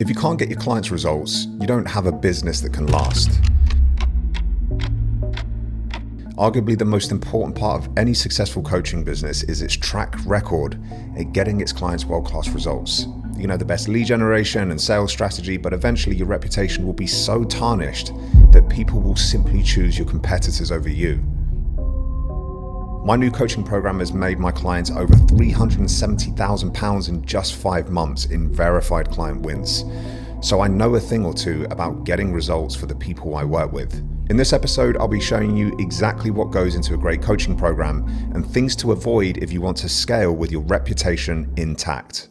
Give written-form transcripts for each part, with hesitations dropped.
If you can't get your clients results, you don't have a business that can last. Arguably the most important part of any successful coaching business is its track record at getting its clients world-class results. You know, the best lead generation and sales strategy, but eventually your reputation will be so tarnished that people will simply choose your competitors over you. My new coaching program has made my clients over £370,000 in just 5 months in verified client wins. So I know a thing or two about getting results for the people I work with. In this episode, I'll be showing you exactly what goes into a great coaching program and things to avoid if you want to scale with your reputation intact.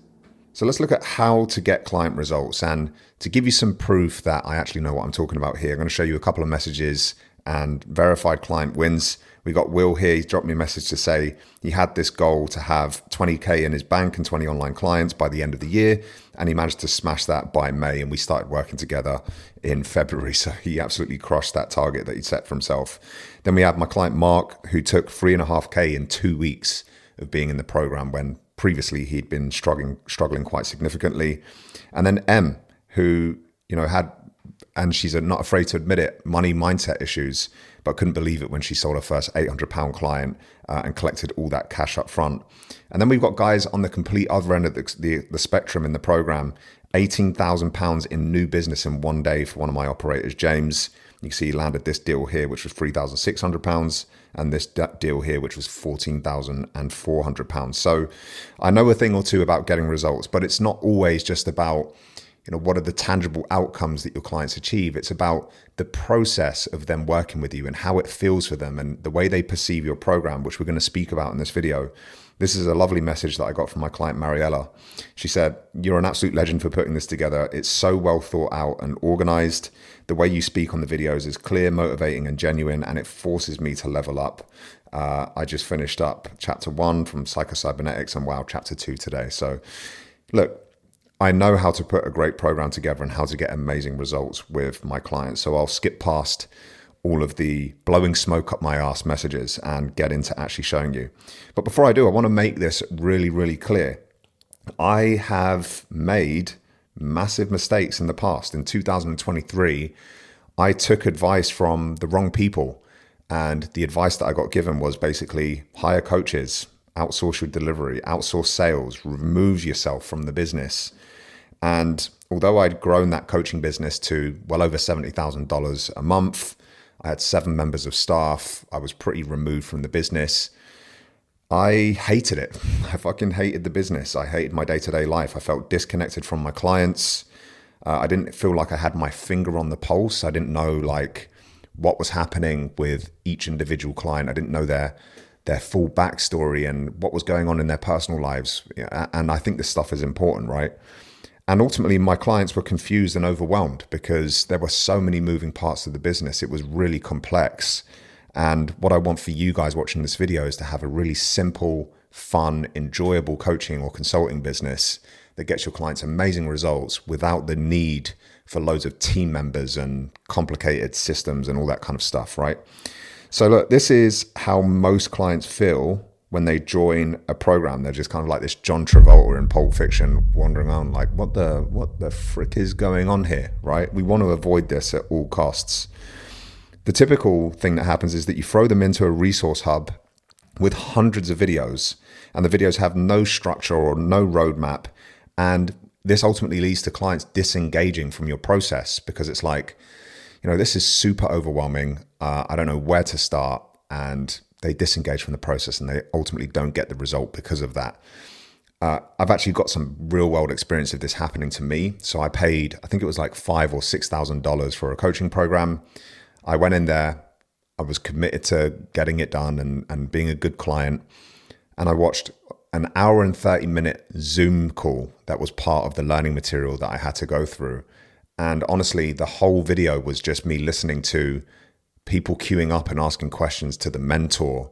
So let's look at how to get client results. And to give you some proof that I actually know what I'm talking about here, I'm going to show you a couple of messages and verified client wins. We got Will here. He's dropped me a message to say he had this goal to have 20K in his bank and 20 online clients by the end of the year. And he managed to smash that by May. And we started working together in February. So he absolutely crushed that target that he set for himself. Then we have my client Mark, who took 3.5K in 2 weeks of being in the program when previously he'd been struggling quite significantly. And then M, who, had, and she's not afraid to admit it, money mindset issues, but couldn't believe it when she sold her first £800 client and collected all that cash up front. And then we've got guys on the complete other end of the spectrum in the program, £18,000 in new business in 1 day for one of my operators, James. You can see he landed this deal here, which was £3,600, and this deal here, which was £14,400. So I know a thing or two about getting results, but it's not always just about what are the tangible outcomes that your clients achieve. It's about the process of them working with you and how it feels for them and the way they perceive your program, which we're going to speak about in this video. This is a lovely message that I got from my client, Mariella. She said, "You're an absolute legend for putting this together. It's so well thought out and organized. The way you speak on the videos is clear, motivating, and genuine, and it forces me to level up. I just finished up chapter 1 from Psycho-Cybernetics and wow, chapter 2 today." So look, I know how to put a great program together and how to get amazing results with my clients. So I'll skip past all of the blowing smoke up my ass messages and get into actually showing you. But before I do, I want to make this really, really clear. I have made massive mistakes in the past. In 2023, I took advice from the wrong people. And the advice that I got given was basically hire coaches, outsource your delivery, outsource sales, remove yourself from the business. And although I'd grown that coaching business to well over $70,000 a month, I had 7 members of staff, I was pretty removed from the business, I hated it. I fucking hated the business. I hated my day-to-day life. I felt disconnected from my clients. I didn't feel like I had my finger on the pulse. I didn't know what was happening with each individual client. I didn't know their full backstory and what was going on in their personal lives. And I think this stuff is important, right? And ultimately, my clients were confused and overwhelmed because there were so many moving parts of the business. It was really complex. And what I want for you guys watching this video is to have a really simple, fun, enjoyable coaching or consulting business that gets your clients amazing results without the need for loads of team members and complicated systems and all that kind of stuff, right? So look, this is how most clients feel when they join a program. They're just kind of like this John Travolta in Pulp Fiction, wandering around like, what the frick is going on here, right? We want to avoid this at all costs. The typical thing that happens is that you throw them into a resource hub with hundreds of videos, and the videos have no structure or no roadmap. And this ultimately leads to clients disengaging from your process because it's like, this is super overwhelming. I don't know where to start. And they disengage from the process and they ultimately don't get the result because of that. I've actually got some real world experience of this happening to me. So I paid, I think it was like $5,000 or $6,000 for a coaching program. I went in there, I was committed to getting it done and being a good client. And I watched an hour and 30-minute Zoom call that was part of the learning material that I had to go through. And honestly, the whole video was just me listening to people queuing up and asking questions to the mentor,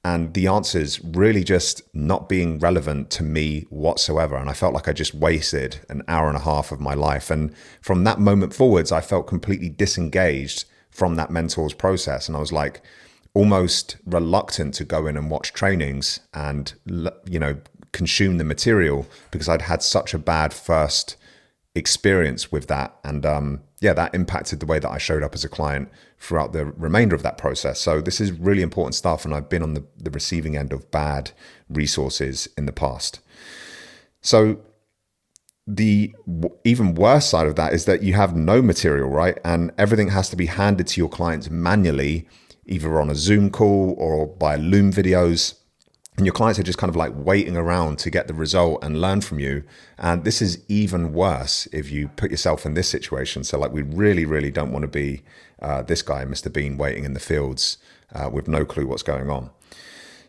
and the answers really just not being relevant to me whatsoever. And I felt like I just wasted an hour and a half of my life. And from that moment forwards, I felt completely disengaged from that mentor's process. And I was like almost reluctant to go in and watch trainings and, consume the material because I'd had such a bad first experience with that. And that impacted the way that I showed up as a client throughout the remainder of that process. So this is really important stuff. And I've been on the receiving end of bad resources in the past. So the even worse side of that is that you have no material, right? And everything has to be handed to your clients manually, either on a Zoom call or by Loom videos. And your clients are just kind of like waiting around to get the result and learn from you. And this is even worse if you put yourself in this situation. So like we really, really don't want to be this guy, Mr. Bean, waiting in the fields with no clue what's going on.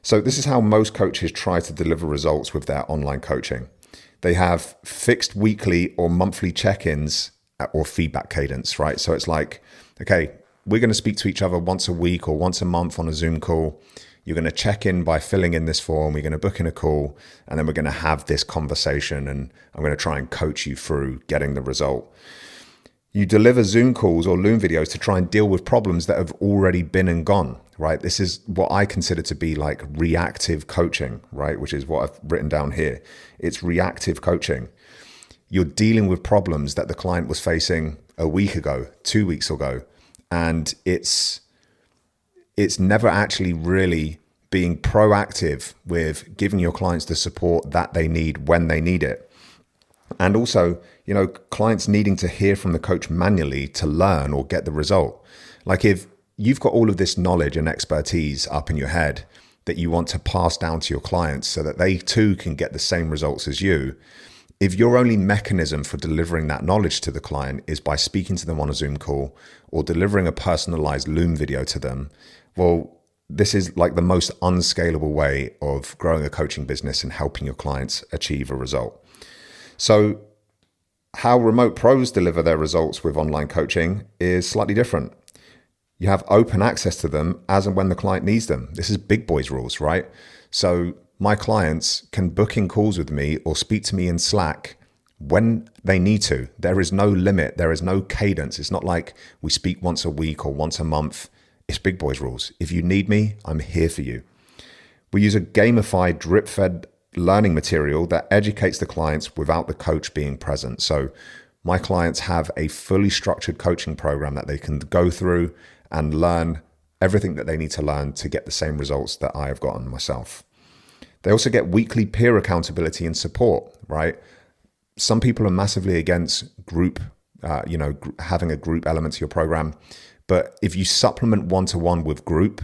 So this is how most coaches try to deliver results with their online coaching. They have fixed weekly or monthly check-ins or feedback cadence, right? So it's like, okay, we're going to speak to each other once a week or once a month on a Zoom call. You're going to check in by filling in this form. We're going to book in a call, and then we're going to have this conversation, and I'm going to try and coach you through getting the result. You deliver Zoom calls or Loom videos to try and deal with problems that have already been and gone, right? This is what I consider to be like reactive coaching, right? Which is what I've written down here. It's reactive coaching. You're dealing with problems that the client was facing a week ago, 2 weeks ago, and it's never actually really being proactive with giving your clients the support that they need when they need it. And also, clients needing to hear from the coach manually to learn or get the result. Like if you've got all of this knowledge and expertise up in your head that you want to pass down to your clients so that they too can get the same results as you, if your only mechanism for delivering that knowledge to the client is by speaking to them on a Zoom call or delivering a personalized Loom video to them, well, this is like the most unscalable way of growing a coaching business and helping your clients achieve a result. So how remote pros deliver their results with online coaching is slightly different. You have open access to them as and when the client needs them. This is big boys rules, right? So my clients can book in calls with me or speak to me in Slack when they need to. There is no limit. There is no cadence. It's not like we speak once a week or once a month. It's big boys rules. If you need me, I'm here for you. We use a gamified, drip-fed learning material that educates the clients without the coach being present. So my clients have a fully structured coaching program that they can go through and learn everything that they need to learn to get the same results that I have gotten myself. They also get weekly peer accountability and support, right? Some people are massively against group, having a group element to your program. But if you supplement one-to-one with group,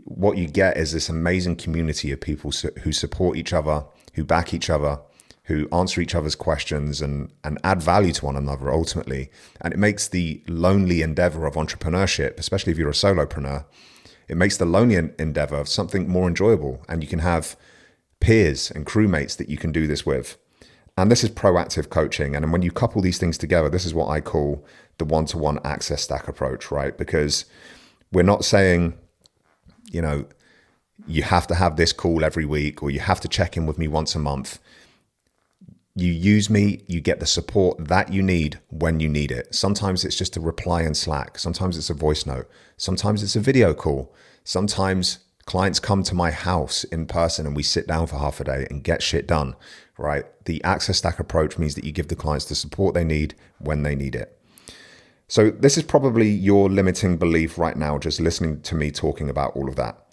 what you get is this amazing community of people who support each other, who back each other, who answer each other's questions and add value to one another ultimately. And it makes the lonely endeavor of entrepreneurship, especially if you're a solopreneur, it makes the lonely endeavor something more enjoyable. And you can have peers and crewmates that you can do this with. And this is proactive coaching. And when you couple these things together, this is what I call the one-to-one access stack approach, right? Because we're not saying, you have to have this call every week or you have to check in with me once a month. You use me, you get the support that you need when you need it. Sometimes it's just a reply in Slack. Sometimes it's a voice note. Sometimes it's a video call. Sometimes clients come to my house in person and we sit down for half a day and get shit done, right? The access stack approach means that you give the clients the support they need when they need it. So this is probably your limiting belief right now, just listening to me talking about all of that.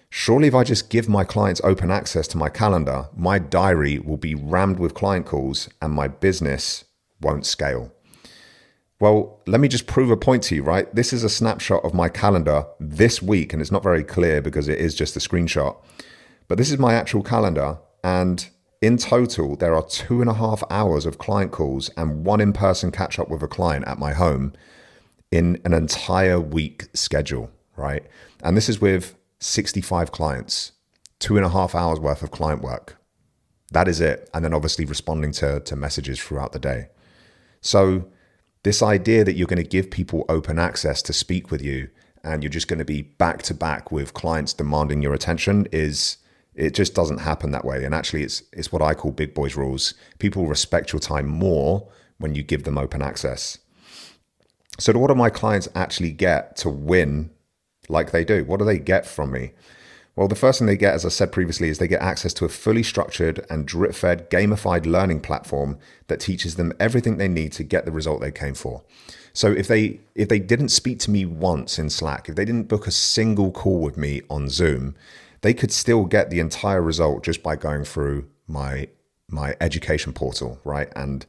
Surely if I just give my clients open access to my calendar, my diary will be rammed with client calls and my business won't scale. Well, let me just prove a point to you, right? This is a snapshot of my calendar this week, and it's not very clear because it is just a screenshot. But this is my actual calendar, and in total, there are 2.5 hours of client calls and one in-person catch-up with a client at my home in an entire week schedule, right? And this is with 65 clients, 2.5 hours worth of client work. That is it. And then obviously responding to messages throughout the day. So this idea that you're going to give people open access to speak with you and you're just going to be back to back with clients demanding your attention it just doesn't happen that way. And actually it's what I call big boys rules. People respect your time more when you give them open access. So what do my clients actually get to win like they do? What do they get from me? Well, the first thing they get, as I said previously, is they get access to a fully structured and drip-fed gamified learning platform that teaches them everything they need to get the result they came for. So if they didn't speak to me once in Slack, if they didn't book a single call with me on Zoom, they could still get the entire result just by going through my education portal, right? And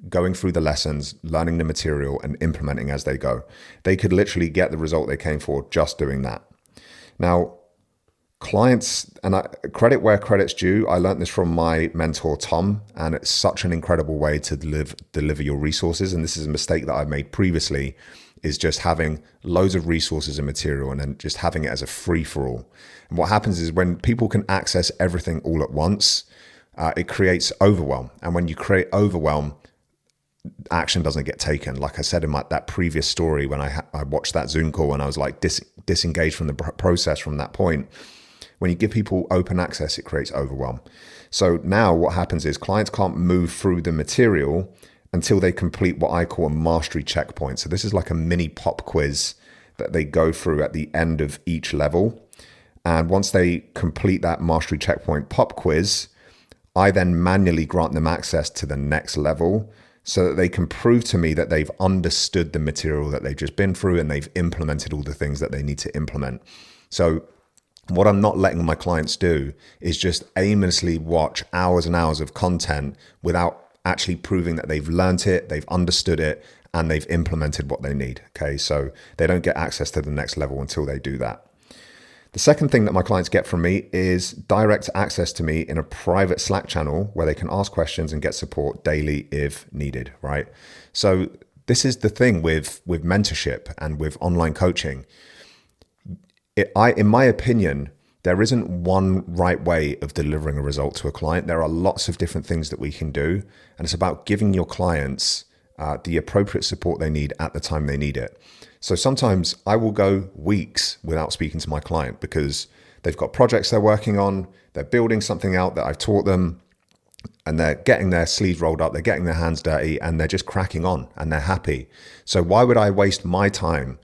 going through the lessons, learning the material and implementing as they go. They could literally get the result they came for just doing that. Now, clients, and credit where credit's due, I learned this from my mentor, Tom, and it's such an incredible way to deliver your resources. And this is a mistake that I've made previously, is just having loads of resources and material and then just having it as a free-for-all. And what happens is when people can access everything all at once, it creates overwhelm. And when you create overwhelm, action doesn't get taken. Like I said in that previous story, when I watched that Zoom call and I was like disengaged from the process from that point. When you give people open access, it creates overwhelm. So now what happens is clients can't move through the material until they complete what I call a mastery checkpoint. So this is like a mini pop quiz that they go through at the end of each level. And once they complete that mastery checkpoint pop quiz, I then manually grant them access to the next level so that they can prove to me that they've understood the material that they've just been through and they've implemented all the things that they need to implement. So what I'm not letting my clients do is just aimlessly watch hours and hours of content without actually proving that they've learned it, they've understood it, and they've implemented what they need. Okay, so they don't get access to the next level until they do that. The second thing that my clients get from me is direct access to me in a private Slack channel where they can ask questions and get support daily if needed, right? So this is the thing with mentorship and with online coaching. In my opinion, there isn't one right way of delivering a result to a client. There are lots of different things that we can do. And it's about giving your clients the appropriate support they need at the time they need it. So sometimes I will go weeks without speaking to my client because they've got projects they're working on, they're building something out that I've taught them, and they're getting their sleeves rolled up, they're getting their hands dirty, and they're just cracking on and they're happy. So why would I waste my time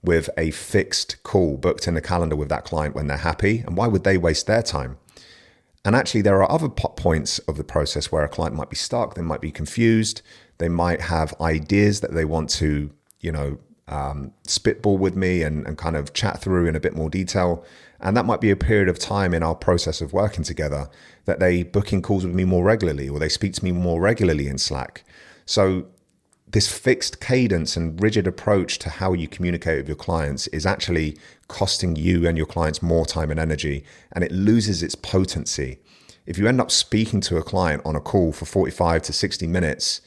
with a fixed call booked in the calendar with that client when they're happy? And why would they waste their time? And actually, there are other points of the process where a client might be stuck, they might be confused, they might have ideas that they want to, spitball with me and kind of chat through in a bit more detail. And that might be a period of time in our process of working together that they book in calls with me more regularly, or they speak to me more regularly in Slack. So this fixed cadence and rigid approach to how you communicate with your clients is actually costing you and your clients more time and energy, and it loses its potency. If you end up speaking to a client on a call for 45 to 60 minutes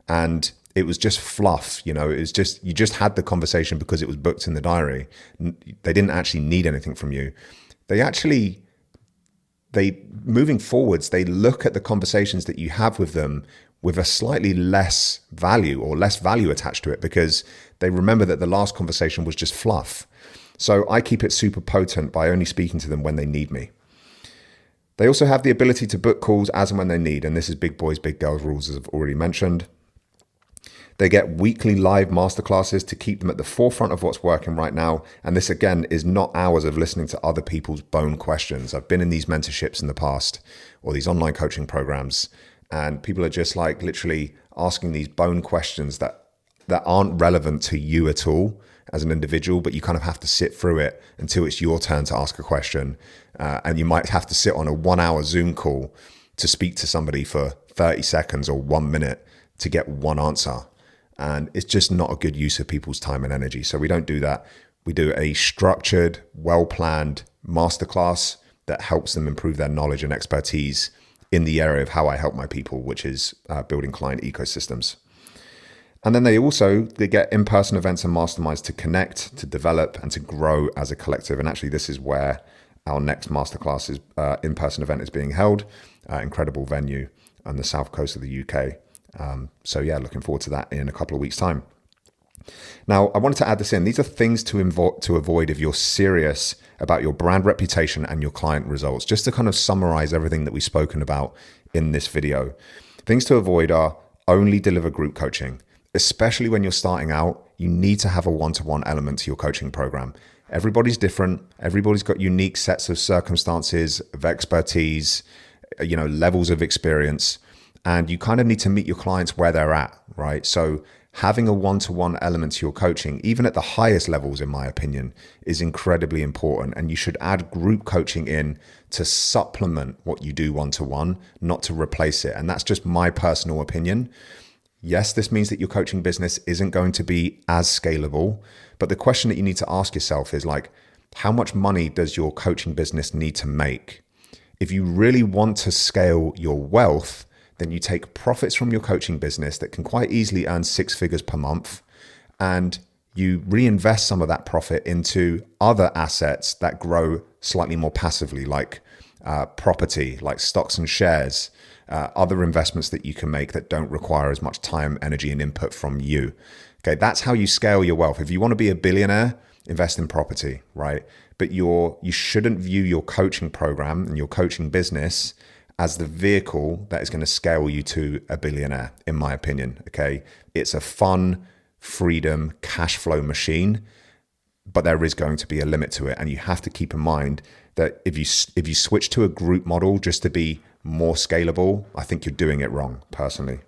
and it was just fluff, it was just, you just had the conversation because it was booked in the diary. They didn't actually need anything from you. Moving forwards, they look at the conversations that you have with them with a slightly less value or less value attached to it because they remember that the last conversation was just fluff. So I keep it super potent by only speaking to them when they need me. They also have the ability to book calls as and when they need, and this is big boys, big girls rules, as I've already mentioned. They get weekly live masterclasses to keep them at the forefront of what's working right now. And this, again, is not hours of listening to other people's bone questions. I've been in these mentorships in the past or these online coaching programs, and people are just like literally asking these bone questions that aren't relevant to you at all as an individual, but you kind of have to sit through it until it's your turn to ask a question. And you might have to sit on a 1 hour Zoom call to speak to somebody for 30 seconds or 1 minute to get one answer. And it's just not a good use of people's time and energy. So we don't do that. We do a structured, well-planned masterclass that helps them improve their knowledge and expertise in the area of how I help my people, which is building client ecosystems. And then they get in-person events and masterminds to connect, to develop, and to grow as a collective. And actually, this is where our next masterclass in-person event is being held. Incredible venue on the south coast of the UK. Looking forward to that in a couple of weeks' time. Now, I wanted to add this in. These are things to avoid if you're serious about your brand reputation and your client results. Just to kind of summarize everything that we've spoken about in this video. Things to avoid are only deliver group coaching. Especially when you're starting out, you need to have a one-to-one element to your coaching program. Everybody's different. Everybody's got unique sets of circumstances, of expertise, levels of experience. And you kind of need to meet your clients where they're at, right? So having a one-to-one element to your coaching, even at the highest levels, in my opinion, is incredibly important. And you should add group coaching in to supplement what you do one-to-one, not to replace it. And that's just my personal opinion. Yes, this means that your coaching business isn't going to be as scalable. But the question that you need to ask yourself is like, how much money does your coaching business need to make? If you really want to scale your wealth, then you take profits from your coaching business that can quite easily earn 6 figures per month, and you reinvest some of that profit into other assets that grow slightly more passively, like property, like stocks and shares, other investments that you can make that don't require as much time, energy, and input from you. Okay, that's how you scale your wealth. If you want to be a billionaire, invest in property, right? But you shouldn't view your coaching program and your coaching business as the vehicle that is going to scale you to a billionaire, in my opinion. Okay, it's a fun, freedom, cash flow machine, but there is going to be a limit to it, and you have to keep in mind that if you switch to a group model just to be more scalable, I think you're doing it wrong, personally.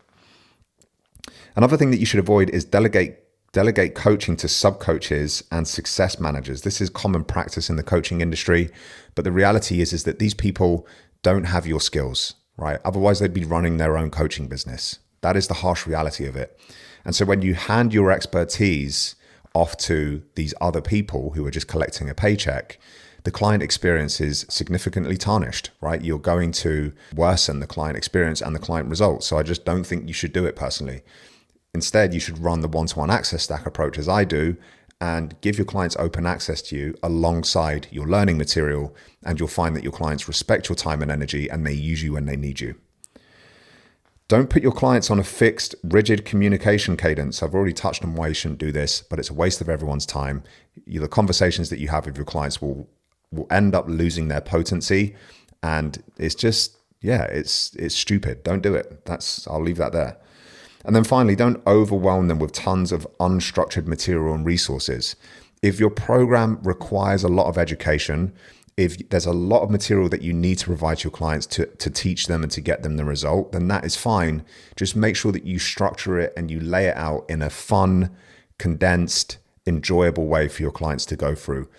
Another thing that you should avoid is delegate coaching to sub-coaches and success managers. This is common practice in the coaching industry, but the reality is that these people don't have your skills, right? Otherwise, they'd be running their own coaching business. That is the harsh reality of it. And so when you hand your expertise off to these other people who are just collecting a paycheck, the client experience is significantly tarnished, right? You're going to worsen the client experience and the client results. So I just don't think you should do it personally. Instead, you should run the one-to-one access stack approach as I do, and give your clients open access to you alongside your learning material, and you'll find that your clients respect your time and energy, and they use you when they need you. Don't put your clients on a fixed, rigid communication cadence. I've already touched on why you shouldn't do this, but it's a waste of everyone's time. The conversations that you have with your clients will end up losing their potency, and it's just, it's stupid. Don't do it. I'll leave that there. And then finally, don't overwhelm them with tons of unstructured material and resources. If your program requires a lot of education, if there's a lot of material that you need to provide to your clients to teach them and to get them the result, then that is fine. Just make sure that you structure it and you lay it out in a fun, condensed, enjoyable way for your clients to go through.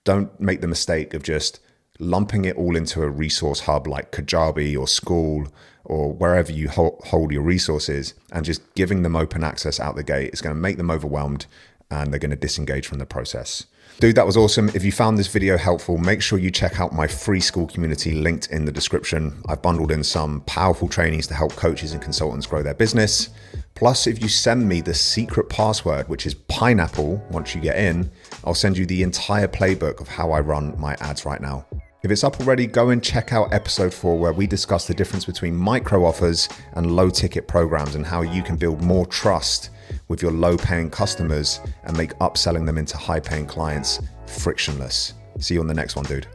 Don't make the mistake of just lumping it all into a resource hub like Kajabi or School or wherever you hold your resources, and just giving them open access out the gate. It's going to make them overwhelmed, and they're going to disengage from the process. Dude, that was awesome. If you found this video helpful, make sure you check out my free school community linked in the description. I've bundled in some powerful trainings to help coaches and consultants grow their business. Plus, if you send me the secret password, which is pineapple, once you get in, I'll send you the entire playbook of how I run my ads right now. If it's up already, go and check out episode 4, where we discuss the difference between micro offers and low ticket programs, and how you can build more trust with your low paying customers and make upselling them into high paying clients frictionless. See you on the next one, dude.